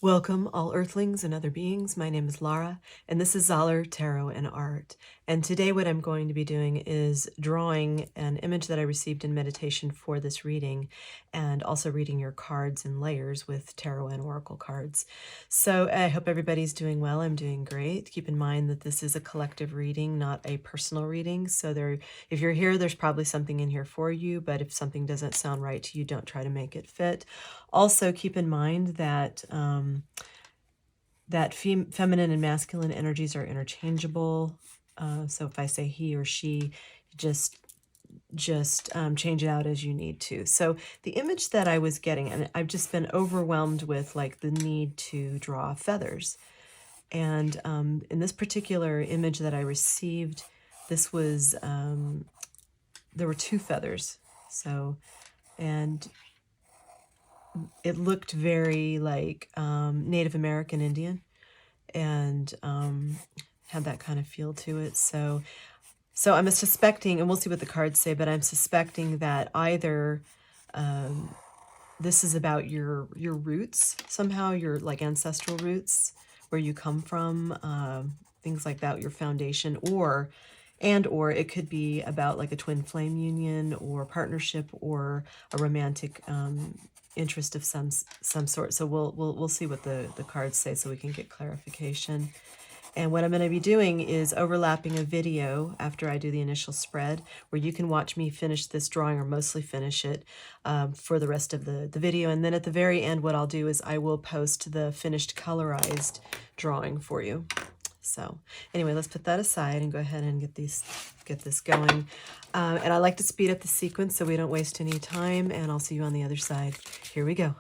Welcome, all earthlings and other beings. My name is Lara, and this is Zollar Tarot and Art. And today what I'm going to be doing is drawing an image that I received in meditation for this reading, and also reading your cards in layers with tarot and oracle cards. So I hope everybody's doing well. I'm doing great. Keep in mind that this is a collective reading, not a personal reading. So if you're here, there's probably something in here for you, but if something doesn't sound right to you, don't try to make it fit. Also, keep in mind that feminine and masculine energies are interchangeable. So if I say he or she, just change it out as you need to. So the image that I was getting, and I've just been overwhelmed with like the need to draw feathers. And in this particular image that I received, this was, there were two feathers. So, and it looked very like Native American Indian, and had that kind of feel to it. So I'm suspecting, and we'll see what the cards say, but I'm suspecting that either this is about your roots somehow, your like ancestral roots, where you come from, things like that, your foundation, or it could be about like a twin flame union or partnership or a romantic interest of some sort. So we'll see what the cards say so we can get clarification. And what I'm going to be doing is overlapping a video after I do the initial spread, where you can watch me finish this drawing, or mostly finish it, for the rest of the video. And then at the very end, what I'll do is I will post the finished colorized drawing for you. So anyway, let's put that aside and go ahead and get this going. And I like to speed up the sequence so we don't waste any time, and I'll see you on the other side. Here we go.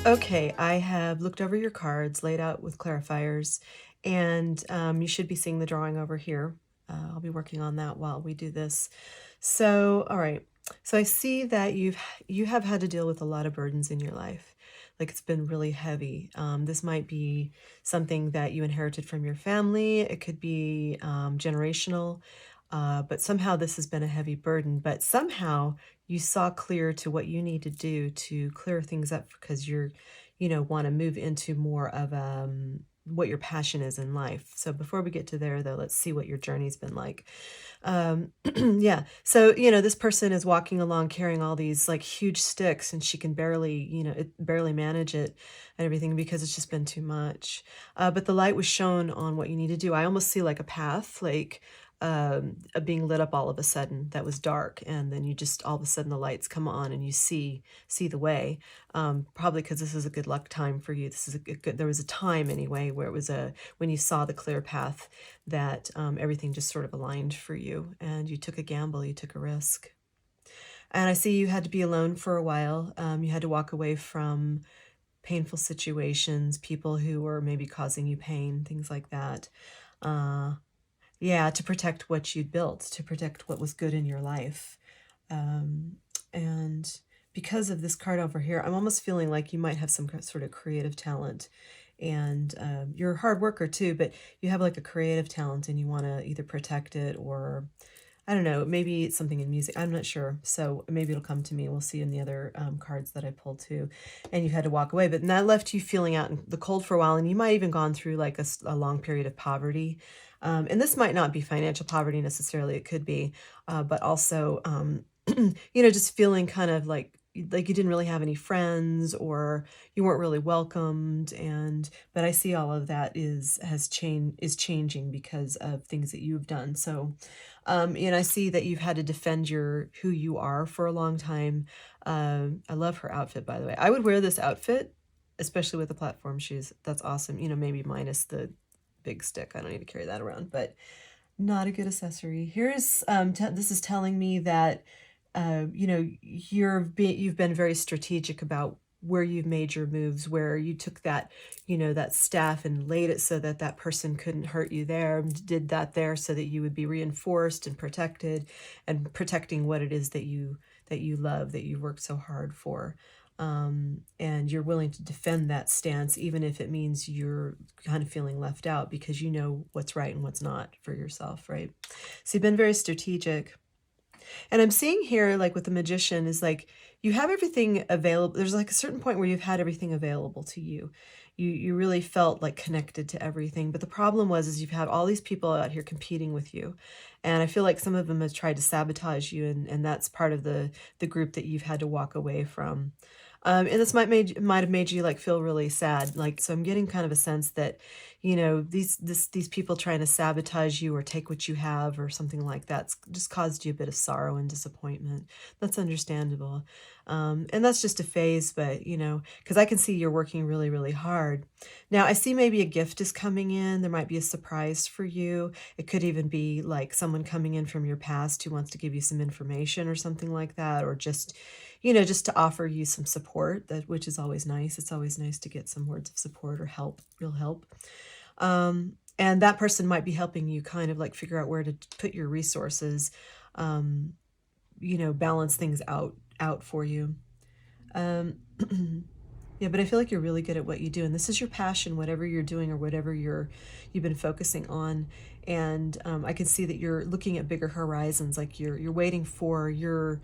Okay, I have looked over your cards laid out with clarifiers, and you should be seeing the drawing over here. I'll be working on that while we do this. So, all right. So I see that you have had to deal with a lot of burdens in your life. Like, it's been really heavy. This might be something that you inherited from your family. It could be generational. But somehow this has been a heavy burden. But somehow you saw clear to what you need to do to clear things up, because you're, want to move into more of what your passion is in life. So before we get to there, though, let's see what your journey's been like. Yeah. So, this person is walking along carrying all these like huge sticks, and she can barely manage it and everything, because it's just been too much. But the light was shown on what you need to do. I almost see like a path, like being lit up all of a sudden that was dark, and then you just all of a sudden the lights come on and you see the way. Probably because this is a good luck time for you. This is a good, there was a time anyway where it was when you saw the clear path, that everything just sort of aligned for you, and you took a gamble, you took a risk. And I see you had to be alone for a while. You had to walk away from painful situations, people who were maybe causing you pain, things like that. Yeah, to protect what you'd built, to protect what was good in your life. And because of this card over here, I'm almost feeling like you might have some sort of creative talent. And you're a hard worker too, but you have like a creative talent, and you want to either protect it, or I don't know, maybe it's something in music. I'm not sure. So maybe it'll come to me. We'll see in the other cards that I pulled too. And you had to walk away, but that left you feeling out in the cold for a while. And you might even gone through like a long period of poverty. And this might not be financial poverty necessarily. It could be, but also, just feeling kind of like you didn't really have any friends, or you weren't really welcomed. But I see all of that is changing because of things that you've done. So, and I see that you've had to defend who you are for a long time. I love her outfit, by the way. I would wear this outfit, especially with the platform shoes. That's awesome. Maybe minus the big stick. I don't need to carry that around, but Not a good accessory. Here's this is telling me that you know, you've been very strategic about where you've made your moves, where you took that, you know, that staff and laid it so that that person couldn't hurt you there, and did that there so that you would be reinforced and protected, and protecting what it is that you love, that you worked so hard for. And you're willing to defend that stance, even if it means you're kind of feeling left out, because you know what's right and what's not for yourself, right? So you've been very strategic. And I'm seeing here, like with the Magician, is like you have everything available. There's like a certain point where you've had everything available to you. You really felt like connected to everything. But the problem was is you've had all these people out here competing with you. And I feel like some of them have tried to sabotage you, and that's part of the group that you've had to walk away from. And this might have made you like feel really sad. Like, so I'm getting kind of a sense that, you know, these people trying to sabotage you or take what you have or something like that's just caused you a bit of sorrow and disappointment. That's understandable. And that's just a phase, but, you know, because I can see you're working really, really hard. Now, I see maybe a gift is coming in. There might be a surprise for you. It could even be like someone coming in from your past who wants to give you some information or something like that, or just, you know, just to offer you some support, which is always nice. It's always nice to get some words of support or help, real help. And that person might be helping you kind of like figure out where to put your resources, you know, balance things out for you. Yeah, but I feel like you're really good at what you do, and this is your passion, whatever you're doing or whatever you've been focusing on. And I can see that you're looking at bigger horizons, like you're waiting for your,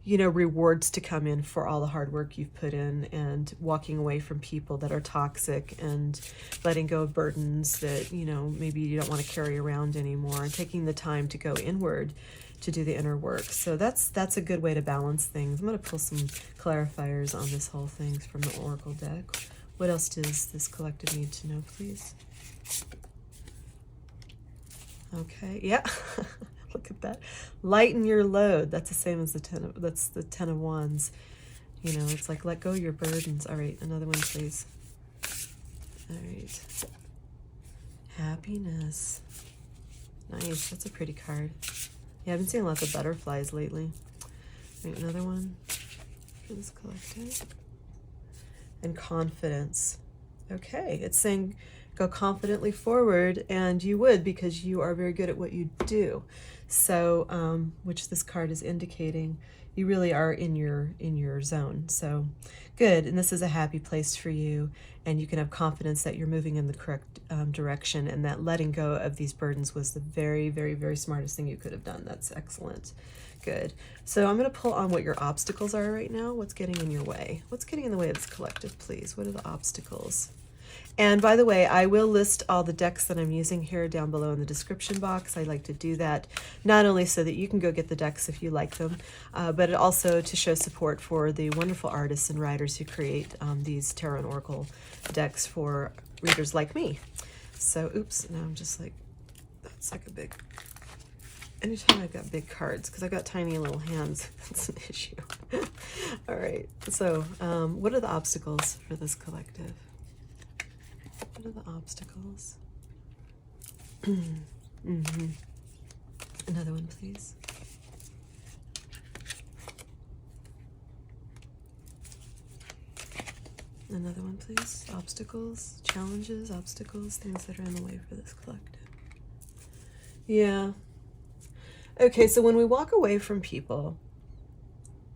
you know, rewards to come in for all the hard work you've put in, and walking away from people that are toxic, and letting go of burdens that, you know, maybe you don't want to carry around anymore, and taking the time to go inward to do the inner work. So that's a good way to balance things. I'm going to pull some clarifiers on this whole thing from the Oracle deck. What else does this collective need to know, please? Okay, yeah. Look at that. Lighten your load. That's the same as the that's the 10 of Wands. You know, it's like let go of your burdens. All right, another one, please. All right. Happiness. Nice. That's a pretty card. Yeah, I've been seeing lots of butterflies lately. All right, another one for this collective. And confidence. Okay, it's saying go confidently forward, and you would, because you are very good at what you do. So, which this card is indicating, you really are in your zone. So good, and this is a happy place for you, and you can have confidence that you're moving in the correct direction, and that letting go of these burdens was the very, very, very smartest thing you could have done. That's excellent. Good. So I'm going to pull on what your obstacles are right now. What's getting in your way? What's getting in the way of this collective, please? What are the obstacles? And by the way, I will list all the decks that I'm using here down below in the description box. I like to do that not only so that you can go get the decks if you like them, but also to show support for the wonderful artists and writers who create these Tarot and Oracle decks for readers like me. So, oops, now I'm just like, that's like a big... Anytime I've got big cards, because I've got tiny little hands, that's an issue. All right, so what are the obstacles for this collective? What are the obstacles? Mm-hmm. Another one, please. Another one, please. Obstacles, challenges, obstacles, things that are in the way for this collective. Yeah. Okay, so when we walk away from people,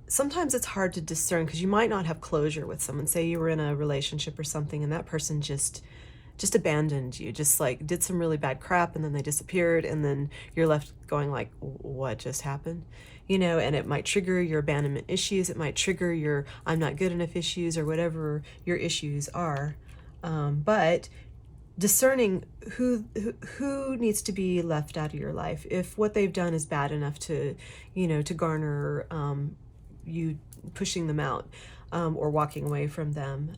sometimes it's hard to discern, because you might not have closure with someone. Say you were in a relationship or something, and that person just abandoned you, just like did some really bad crap, and then they disappeared, and then you're left going like, what just happened? You know, and it might trigger your abandonment issues. It might trigger your I'm not good enough issues, or whatever your issues are. But discerning who needs to be left out of your life, if what they've done is bad enough to, you know, to garner you pushing them out, or walking away from them,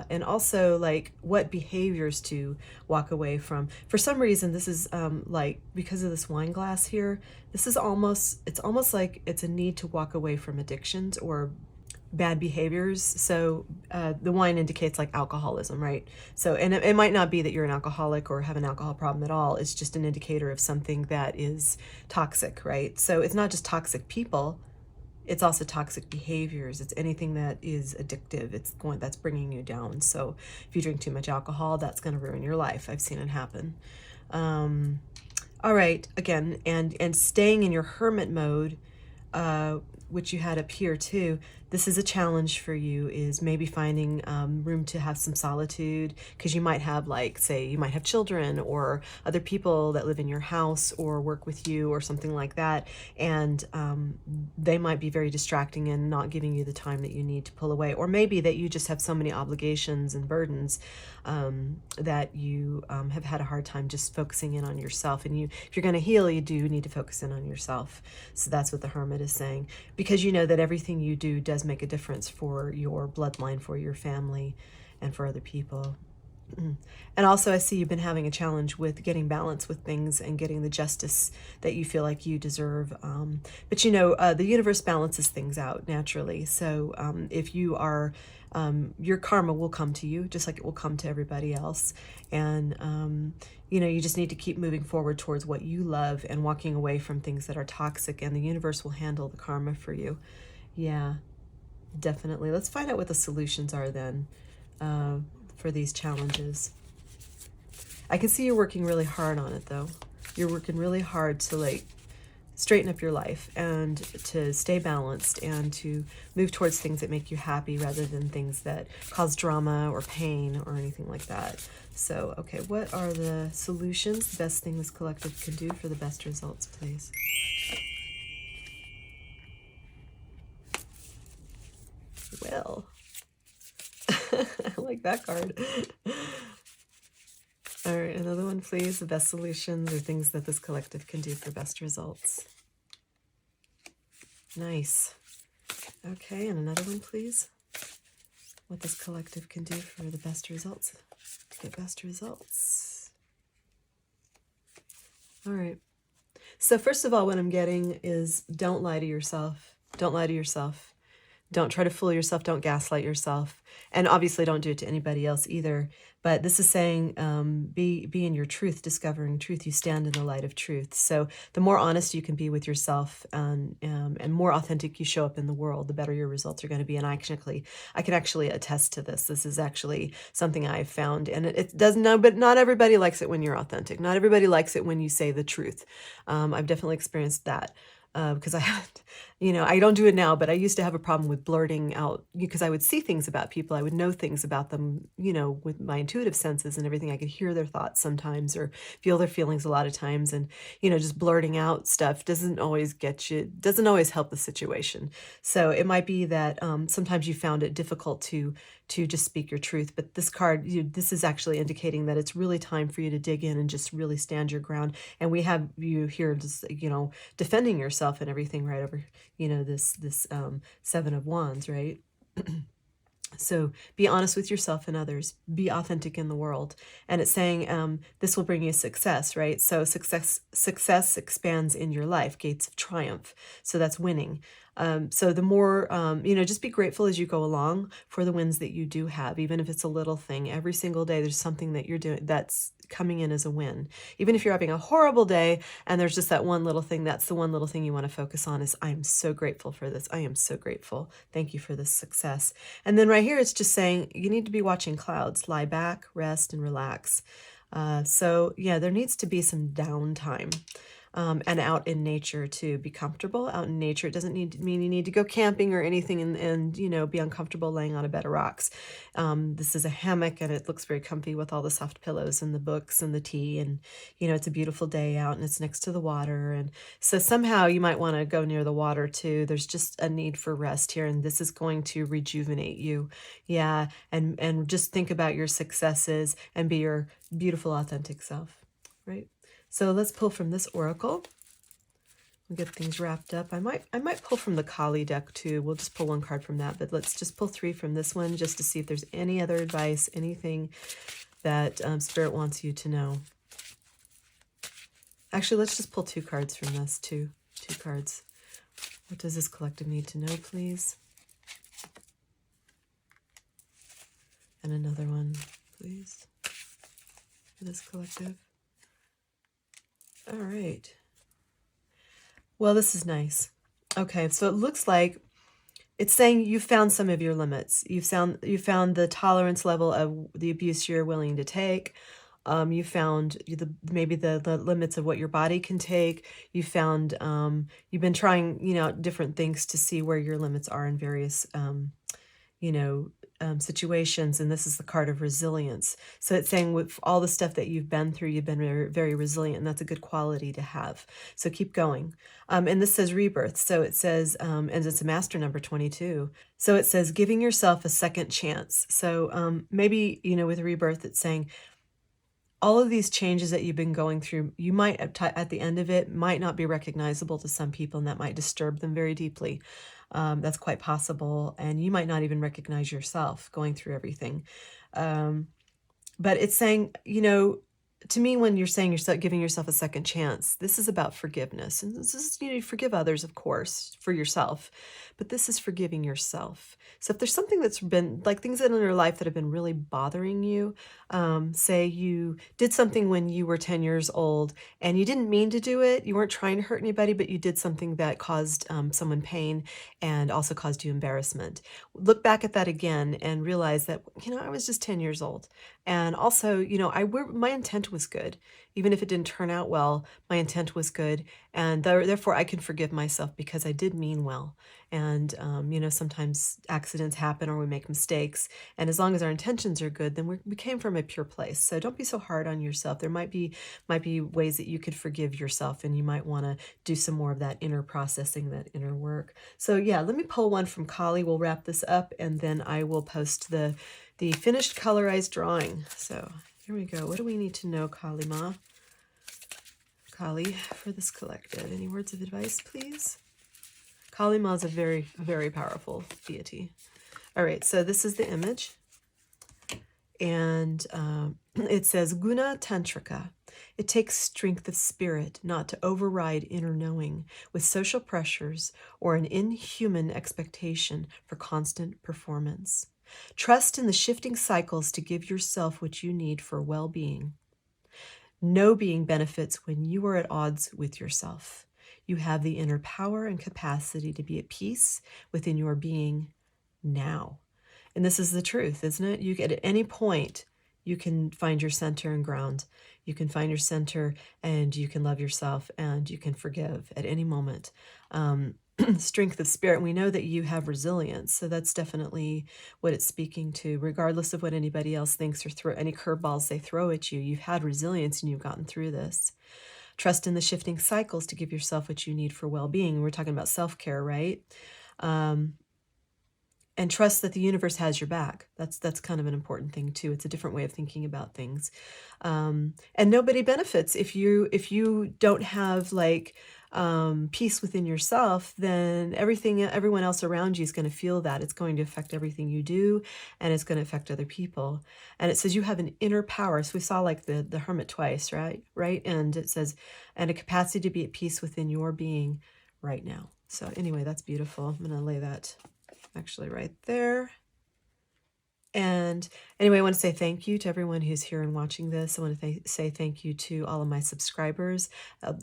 and also like what behaviors to walk away from. For some reason, this is like, because of this wine glass here, this is almost, it's almost like it's a need to walk away from addictions, or bad behaviors. So the wine indicates like alcoholism, right? So, and it might not be that you're an alcoholic or have an alcohol problem at all. It's just an indicator of something that is toxic, right? So it's not just toxic people, it's also toxic behaviors. It's anything that is addictive. That's bringing you down. So if you drink too much alcohol, that's going to ruin your life. I've seen it happen. All right, again, and staying in your hermit mode, which you had up here too. This is a challenge for you, is maybe finding room to have some solitude, because you might have, like, say, you might have children or other people that live in your house or work with you or something like that, and they might be very distracting and not giving you the time that you need to pull away. Or maybe that you just have so many obligations and burdens that you have had a hard time just focusing in on yourself. And if you're going to heal, you do need to focus in on yourself. So that's what the Hermit is saying, because you know that everything you do does make a difference for your bloodline, for your family, and for other people. And also, I see you've been having a challenge with getting balance with things and getting the justice that you feel like you deserve. But you know, the universe balances things out naturally. So if you are, your karma will come to you just like it will come to everybody else. And you know, you just need to keep moving forward towards what you love and walking away from things that are toxic, and the universe will handle the karma for you. Yeah, definitely. Let's find out what the solutions are then for these challenges. I can see you're working really hard on it, though. You're working really hard to, like, straighten up your life and to stay balanced and to move towards things that make you happy rather than things that cause drama or pain or anything like that. So, okay, what are the solutions, the best thing this collective can do for the best results, please? Well, I like that card. All right, another one, please. The best solutions or things that this collective can do for best results. Nice. Okay, and another one, please. What this collective can do for the best results, to get best results. All right. So first of all, what I'm getting is don't lie to yourself. Don't lie to yourself. Don't try to fool yourself. Don't gaslight yourself. And obviously don't do it to anybody else either. But this is saying be in your truth, discovering truth. You stand in the light of truth. So the more honest you can be with yourself and more authentic you show up in the world, the better your results are going to be. And I can actually attest to this. This is actually something I've found. And it doesn't know, but not everybody likes it when you're authentic. Not everybody likes it when you say the truth. I've definitely experienced that. Because I had, you know, I don't do it now, but I used to have a problem with blurting out, because I would see things about people. I would know things about them, you know, with my intuitive senses and everything. I could hear their thoughts sometimes or feel their feelings a lot of times. And, you know, just blurting out stuff doesn't always doesn't always help the situation. So it might be that sometimes you found it difficult to just speak your truth. But this card, this is actually indicating that it's really time for you to dig in and just really stand your ground. And we have you here just, you know, defending yourself and everything right over, you know, this Seven of Wands, right? So be honest with yourself and others. Be authentic in the world. And it's saying this will bring you success, right? So success expands in your life, gates of triumph. So that's winning. So the more, you know, just be grateful as you go along for the wins that you do have, even if it's a little thing. Every single day there's something that you're doing that's coming in as a win. Even if you're having a horrible day and there's just that one little thing, that's the one little thing you want to focus on, is I am so grateful for this. I am so grateful. Thank you for this success. And then right here, it's just saying you need to be watching clouds. Lie back, rest, and relax. So yeah, there needs to be some downtime. And out in nature to be comfortable out in nature. It doesn't mean you need to go camping or anything and you know, be uncomfortable laying on a bed of rocks. This is a hammock and it looks very comfy with all the soft pillows and the books and the tea, and you know, it's a beautiful day out and it's next to the water, and so somehow you might want to go near the water too. There's just a need for rest here, and this is going to rejuvenate you. Yeah, and just think about your successes and be your beautiful authentic self, right? So let's pull from this oracle. We'll get things wrapped up. I might pull from the Kali deck too. We'll just pull one card from that, but let's just pull 3 from this one just to see if there's any other advice, anything that Spirit wants you to know. Actually, let's just pull 2 cards from this too. 2 cards. What does this collective need to know, please? And another one, please, for this collective. All right. Well, this is nice. Okay, so it looks like it's saying you found some of your limits. You found the tolerance level of the abuse you're willing to take. You found maybe the limits of what your body can take. You found you've been trying different things to see where your limits are in various you know, situations, and this is the card of resilience. So it's saying with all the stuff that you've been through, you've been very, very resilient, and that's a good quality to have. So keep going. And this says rebirth. So it says, and it's a master number 22. So it says giving yourself a second chance. So maybe, with rebirth, it's saying all of these changes that you've been going through, you might at the end of it might not be recognizable to some people, and that might disturb them very deeply. That's quite possible, and you might not even recognize yourself going through everything. But it's saying, to me, when you're saying you're giving yourself a second chance, this is about forgiveness. And this is, you forgive others, of course, for yourself, but this is forgiving yourself. So if there's something that's been, like things in your life that have been really bothering you, say you did something when you were 10 years old and you didn't mean to do it, you weren't trying to hurt anybody, but you did something that caused someone pain and also caused you embarrassment. Look back at that again and realize that, I was just 10 years old. And also, my intent was good. Even if it didn't turn out well, my intent was good. And therefore, I can forgive myself because I did mean well. And, sometimes accidents happen or we make mistakes. And as long as our intentions are good, then we came from a pure place. So don't be so hard on yourself. There might be ways that you could forgive yourself, and you might want to do some more of that inner processing, that inner work. So yeah, let me pull one from Kali. We'll wrap this up, and then I will post the finished colorized drawing. So here we go. What do we need to know, Kali Ma? Kali, for this collective. Any words of advice, please? Kali Ma is a very, very powerful deity. All right, so this is the image. And it says, Guna Tantrika. It takes strength of spirit not to override inner knowing with social pressures or an inhuman expectation for constant performance. Trust in the shifting cycles to give yourself what you need for well-being. No being benefits when you are at odds with yourself. You have the inner power and capacity to be at peace within your being now. And this is the truth, isn't it? You at any point, you can find your center and ground. You can find your center, and you can love yourself, and you can forgive at any moment. Strength of spirit. We know that you have resilience, so that's definitely what it's speaking to. Regardless of what anybody else thinks or any curveballs they throw at you, you've had resilience and you've gotten through this. Trust in the shifting cycles to give yourself what you need for well-being. We're talking about self-care, right? And trust that the universe has your back. That's kind of an important thing too. It's a different way of thinking about things. And nobody benefits if you don't have peace within yourself. Then everyone else around you is going to feel that. It's going to affect everything you do, and it's going to affect other people. And it says you have an inner power. So we saw the hermit twice, right? And it says, and a capacity to be at peace within your being right now. So anyway, that's beautiful. I'm going to lay that actually right there. And anyway, I want to say thank you to everyone who's here and watching this. I want to say thank you to all of my subscribers,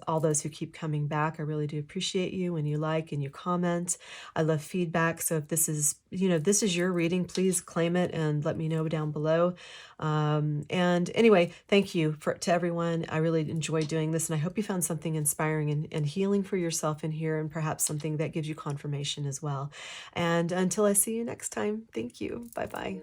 all those who keep coming back. I really do appreciate you when you like and you comment. I love feedback. So if this is, this is your reading, please claim it and let me know down below. And anyway, thank you to everyone. I really enjoy doing this, and I hope you found something inspiring and healing for yourself in here, and perhaps something that gives you confirmation as well. And until I see you next time, thank you. Bye-bye.